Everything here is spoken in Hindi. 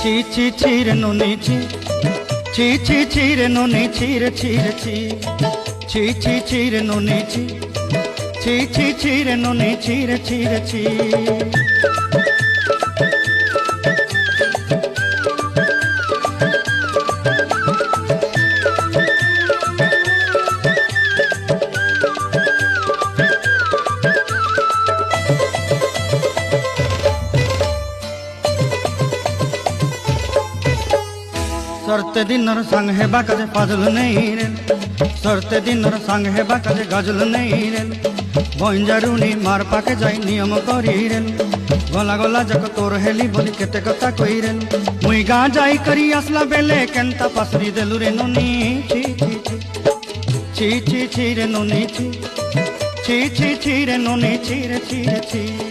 ছি ছি ছি রে নুনি ছি, ছি ছি ছি রে নুনি ছি রে ছি রে ছি, ছি ছি ছি রে নুনি ছি, ছি ছি ছি রে নুনি ছি রে ছি রে ছি। सरते दिनर संग है बाकाजे फाजल नहीं रे, सरते दिनर संग है बाकाजे गजल नहीं रे। बंजारुनी मार पाके जाई नियम करी रे, गला गला जक तोर हेली बोली केते कथा कई रे। मुई गा जाई करी असला बेले केंता पासरी देलु रे नुनी ची ची ची, ची ची ची रे नुनी ची, ची ची ची रे नुनी ची रे ची रे ची।